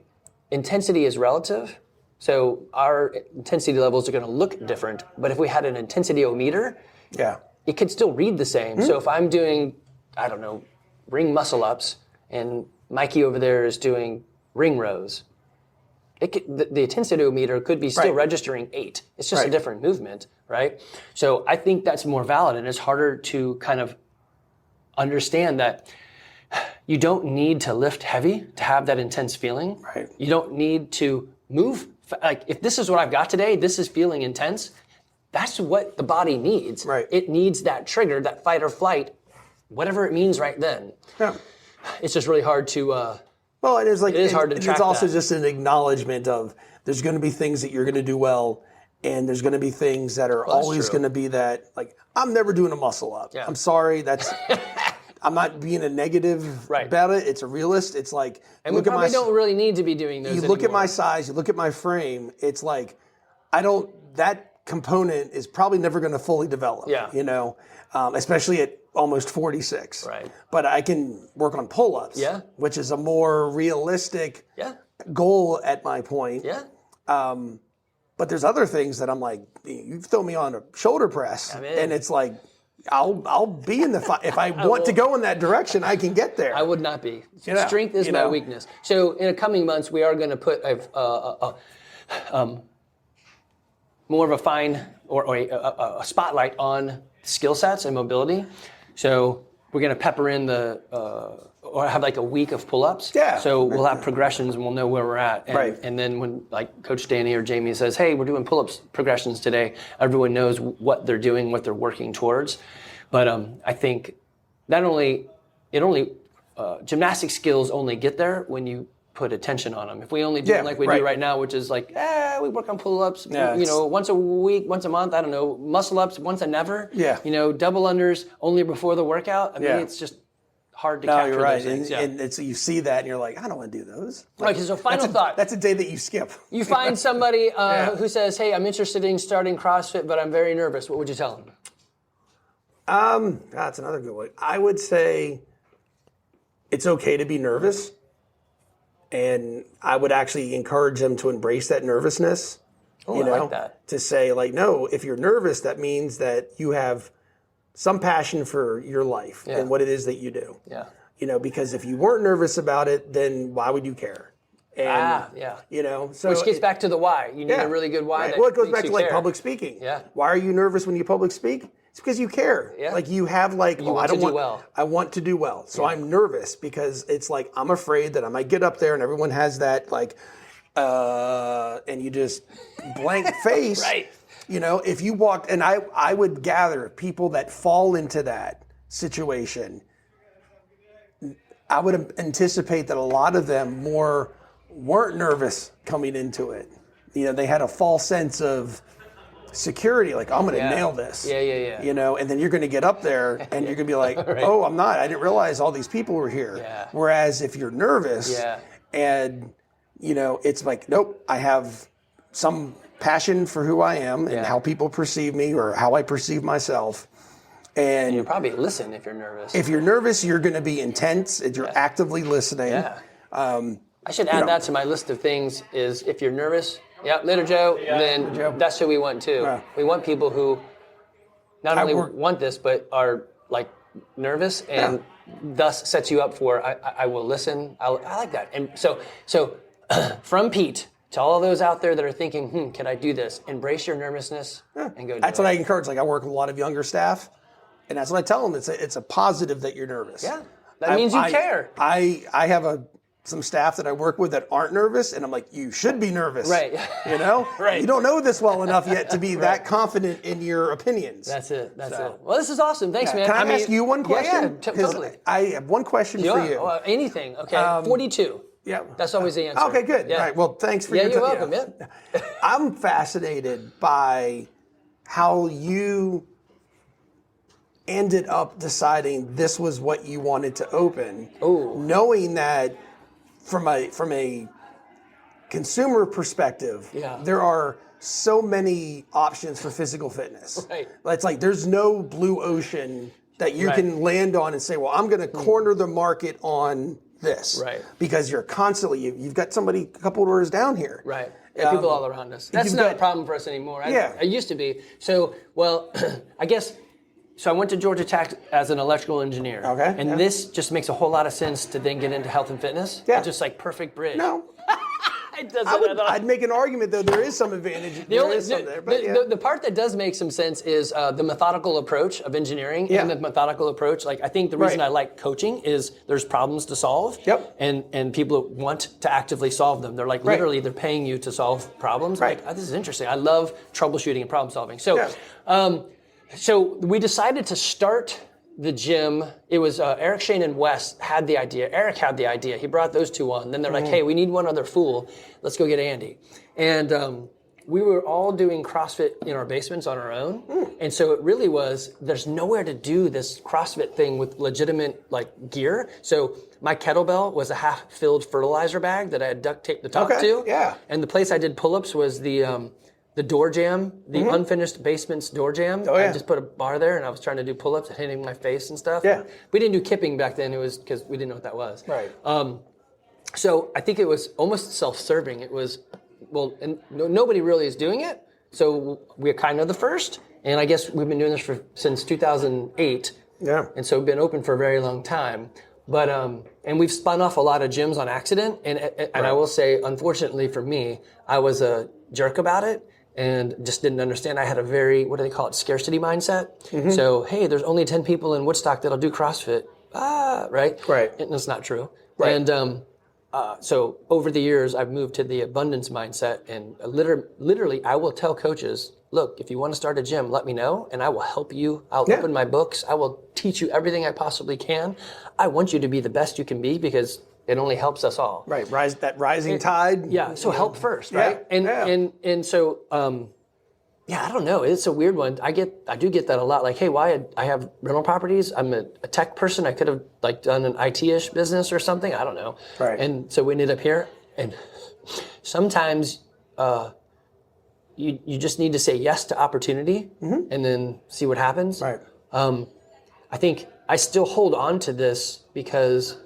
intensity is relative. So our intensity levels are going to look different, but if we had an intensity-o-meter, it could still read the same. So if I'm doing, ring muscle-ups, and Mikey over there is doing ring rows, the intensity-o-meter could be still registering 8. It's just a different movement, right? So I think that's more valid, and it's harder to kind of understand that you don't need to lift heavy to have that intense feeling. You don't need to move. Like, if this is what I've got today, this is feeling intense, that's what the body needs. It needs that trigger, that fight or flight, whatever it means right then. It's just really hard to it is hard to track. It's also that. just an acknowledgement of there's going to be things that you're going to do well, and there's going to be things that are always going to be that, like, I'm never doing a muscle up. I'm sorry, that's I'm not being a negative about it. It's a realist. It's like, and we probably don't really need to be doing those. You look at my size, you look at my frame. It's like, that component is probably never going to fully develop. Yeah. You know, especially at almost 46. Right. But I can work on pull-ups. Yeah. Which is a more realistic Yeah. goal at my point. Yeah. But there's other things that I'm like, you throw me on a shoulder press, and it's like, I'll be in the fight. If I want to go in that direction, I can get there. I would not be. Strength is my weakness. So in the coming months, we are going to put more of a fine or a spotlight on skill sets and mobility. So we're going to pepper in or have like a week of pull-ups. Yeah. So we'll have progressions and we'll know where we're at. And, right. And then when like Coach Danny or Jamie says, hey, we're doing pull-ups progressions today, everyone knows what they're doing, what they're working towards. But I think gymnastic skills only get there when you put attention on them. If we only do it like we do right now, which is like, we work on pull-ups, once a week, once a month, I don't know, muscle-ups once a never, double unders only before the workout. I mean, it's just hard to capture you're right. those things. And so you see that and you're like, I don't want to do those. Like, so final thought. That's a day that you skip. You find somebody who says, hey, I'm interested in starting CrossFit, but I'm very nervous. What would you tell them? That's another good one. I would say it's okay to be nervous. And I would actually encourage them to embrace that nervousness. Oh, I like that. To say, like, no, if you're nervous, that means that you have some passion for your life and what it is that you do. Yeah. You know, because if you weren't nervous about it, then why would you care? And, you know, so which gets back to the why. You need a really good why. Right. Well, it goes back to like public speaking. Yeah. Why are you nervous when you public speak? It's because you care. Yeah. Like you have like, I want to do well. So I'm nervous because it's like, I'm afraid that I might get up there and everyone has that like, and you just blank face. Right. You know, if you walked, and I would gather people that fall into that situation, I would anticipate that a lot of them weren't nervous coming into it. You know, they had a false sense of security, like, I'm going to nail this. Yeah. You know, and then you're going to get up there and you're going to be like, oh, I'm not. I didn't realize all these people were here. Yeah. Whereas if you're nervous and, you know, it's like, nope, I have some passion for who I am and how people perceive me or how I perceive myself. And you probably listen if you're nervous. If you're nervous, you're going to be intense. You're actively listening. Yeah. I should add that to my list of things is if you're nervous, later, Joe, then that's who we want too. Yeah. We want people who not only want this, but are like nervous and thus sets you up for, I will listen. I like that. And so from Pete, to all of those out there that are thinking, can I do this? Embrace your nervousness and go do it. That's what I encourage. Like I work with a lot of younger staff, and that's what I tell them. It's a positive that you're nervous. Yeah, that means you care. I have some staff that I work with that aren't nervous, and I'm like, you should be nervous. Right. You know? Right. You don't know this well enough yet to be that confident in your opinions. That's it. Well, this is awesome. Thanks, man. Can I ask you one question? Yeah, totally. I have one question for you. Anything. Okay. 42. Yeah. That's always the answer. Okay, good. Yeah. All right. Well, thanks for your time. You're welcome. Yeah. I'm fascinated by how you ended up deciding this was what you wanted to open. Knowing that from a consumer perspective, there are so many options for physical fitness. Right. It's like there's no blue ocean that you can land on and say, well, I'm going to corner the market on this. Right. Because you're constantly, you've got somebody a couple doors down here. Right. Yeah, people all around us. That's not a problem for us anymore. I used to be. So, well, I guess, so I went to Georgia Tech as an electrical engineer. Okay. And this just makes a whole lot of sense to then get into health and fitness. Yeah. It's just like perfect bridge. No. It doesn't at all. I'd make an argument, though, there is some advantage. The part that does make some sense is the methodical approach of engineering and the methodical approach. Like, I think the reason I like coaching is there's problems to solve. Yep. And people want to actively solve them. They're like, literally, they're paying you to solve problems. Right. Like, this is interesting. I love troubleshooting and problem solving. So, so we decided to start the gym. It was Eric, Shane, and Wes had the idea. Eric had the idea. He brought those two on. Then they're like, hey, we need one other fool. Let's go get Andy. And we were all doing CrossFit in our basements on our own. And so it really was, there's nowhere to do this CrossFit thing with legitimate like gear. So my kettlebell was a half-filled fertilizer bag that I had duct taped the top to. Yeah. And the place I did pull-ups was the the door jam, the unfinished basement's door jam. Oh, yeah. I just put a bar there, and I was trying to do pull-ups and hitting my face and stuff. Yeah. We didn't do kipping back then. It was because we didn't know what that was. Right. So I think it was almost self-serving. It was, and nobody really is doing it. So we're kind of the first. And I guess we've been doing this since 2008. Yeah. And so we've been open for a very long time. But, and we've spun off a lot of gyms on accident. And I will say, unfortunately for me, I was a jerk about it and just didn't understand. I had a very, what do they call it, scarcity mindset. So, hey, there's only 10 people in Woodstock that'll do CrossFit. Right? Right. And that's not true. Right. And so over the years, I've moved to the abundance mindset. And literally, I will tell coaches, look, if you want to start a gym, let me know, and I will help you. I'll open my books. I will teach you everything I possibly can. I want you to be the best you can be because it only helps us all. Right. That rising tide. Yeah. So help first, right? And so, I don't know. It's a weird one. I do get that a lot. Like, hey, why I have rental properties? I'm a tech person. I could have done an IT-ish business or something. I don't know. Right. And so we ended up here. And sometimes you just need to say yes to opportunity and then see what happens. Right. I think I still hold on to this because,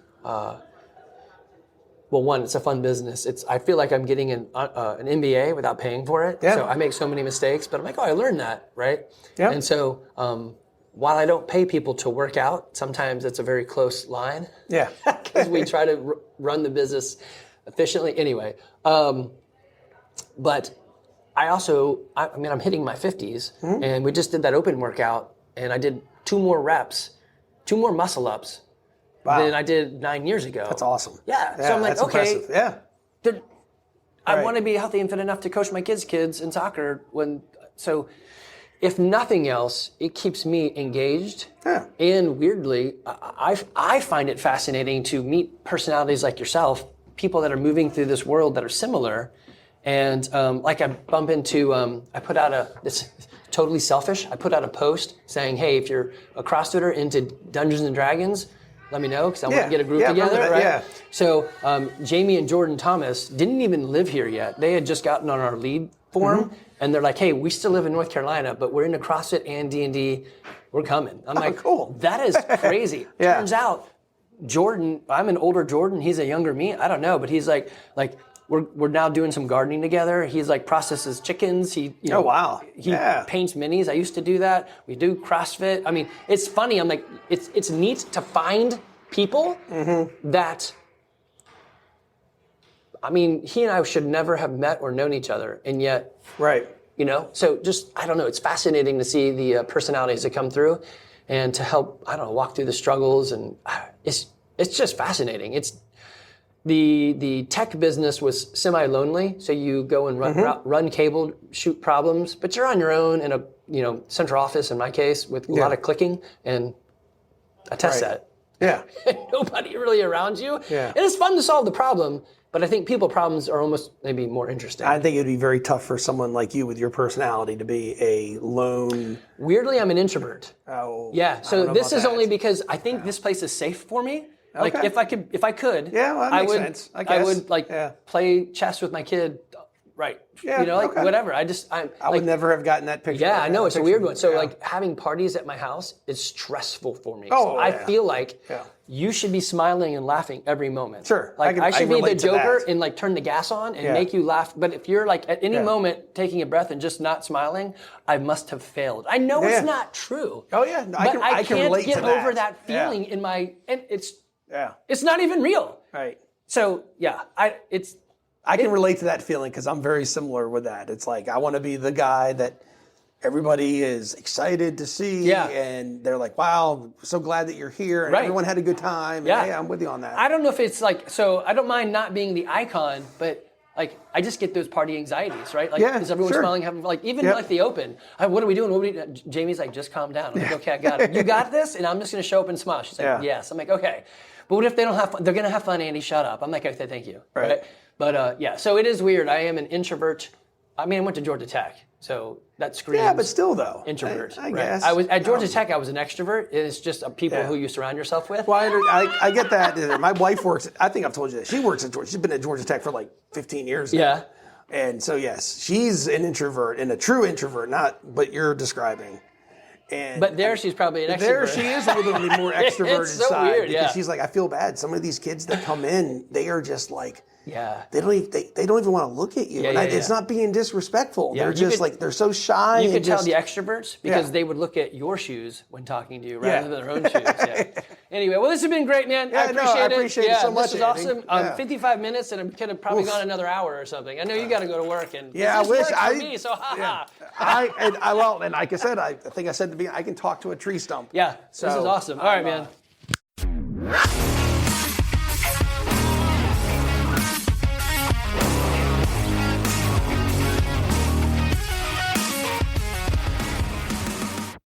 one, it's a fun business. I feel like I'm getting an MBA without paying for it. Yeah. So I make so many mistakes, but I'm like, I learned that, right? Yeah. And so while I don't pay people to work out, sometimes it's a very close line. Yeah. Because we try to run the business efficiently. Anyway, but I also, I'm hitting my 50s, and we just did that open workout, and I did 2 more reps, 2 more muscle ups than I did 9 years ago. That's awesome. Yeah. So I'm like, okay. Impressive. Yeah. I want to be healthy and fit enough to coach my kids in soccer. So if nothing else, it keeps me engaged. Yeah. And weirdly, I find it fascinating to meet personalities like yourself, people that are moving through this world that are similar. And I bump into, I put out this totally selfish, I put out a post saying, hey, if you're a CrossFitter into Dungeons and Dragons, let me know because I want to get a group together, right? Yeah. So Jamie and Jordan Thomas didn't even live here yet. They had just gotten on our lead form, and they're like, hey, we still live in North Carolina, but we're into CrossFit and D&D. We're coming. I'm like, cool. That is crazy. Turns out Jordan, I'm an older Jordan. He's a younger me. I don't know, but he's like we're now doing some gardening together. He's processes chickens. He Oh wow. He paints minis. I used to do that. We do CrossFit. I mean, it's funny. I'm like, it's neat to find people that. I mean, he and I should never have met or known each other, and yet, right. So just I don't know. It's fascinating to see the personalities that come through, and to help walk through the struggles, and it's just fascinating. It's the tech business was semi-lonely, so you go and run cable, shoot problems, but you're on your own in a central office in my case with a lot of clicking and a test set. Yeah. Nobody really around you. Yeah. And it's fun to solve the problem, but I think people problems are almost maybe more interesting. I think it would be very tough for someone like you with your personality to be a lone. Weirdly, I'm an introvert. Oh. Yeah. So this is only because I think this place is safe for me. Like if I could, yeah, well, that makes sense. I would play chess with my kid, right? Yeah, whatever. I would never have gotten that picture. Yeah, I know it's a weird one. So having parties at my house is stressful for me. Oh, so I feel like you should be smiling and laughing every moment. Sure, I should be the Joker and turn the gas on and make you laugh. But if you're at any moment taking a breath and just not smiling, I must have failed. I know it's not true. Oh yeah, no, but I can can't relate get to that. over that feeling in my and it's. Yeah. It's not even real. Right. So I can relate to that feeling because I'm very similar with that. It's like I want to be the guy that everybody is excited to see, and they're like, "Wow, so glad that you're here," and everyone had a good time. Yeah, and, hey, I'm with you on that. I don't know if it's so. I don't mind not being the icon, but I just get those party anxieties, right? Is everyone smiling? Having even the open? What are we doing? Jamie's like, just calm down. I'm like, okay, I got it. You got this, and I'm just gonna show up and smile. She's like, yes. I'm like, okay. But what if they don't have fun? They're going to have fun, Andy. Shut up. I'm like, okay, thank you. Right. But so it is weird. I am an introvert. I mean, I went to Georgia Tech, so that screams. Yeah, but still, though. Introvert. I guess. I was at Georgia Tech. I was an extrovert. It's just people who you surround yourself with. Well, I get that. My wife works. I think I've told you that she works at Georgia. She's been at Georgia Tech for 15 years now. Yeah. And so yes, she's an introvert and a true introvert, not what you're describing. And but there she's probably an extrovert. There she is a little bit more extroverted It's so inside weird, because yeah. she's like, I feel bad. Some of these kids that come in, they are just like, yeah. they don't even want to look at you. Yeah, It's not being disrespectful. Yeah, they're just like, they're so shy. You and could tell just, the extroverts because Yeah. they would look at your shoes when talking to you rather Yeah. than their own shoes. Yeah. Anyway, well, this has been great, man. I appreciate it. it so much. This is awesome. Yeah. 55 minutes, and I could have probably gone another hour or something. I know you got to go to work, and Yeah, this I wish works for I. me, so ha. And like I said, I think I said to be, I can talk to a tree stump. Yeah, this is awesome. All right, man.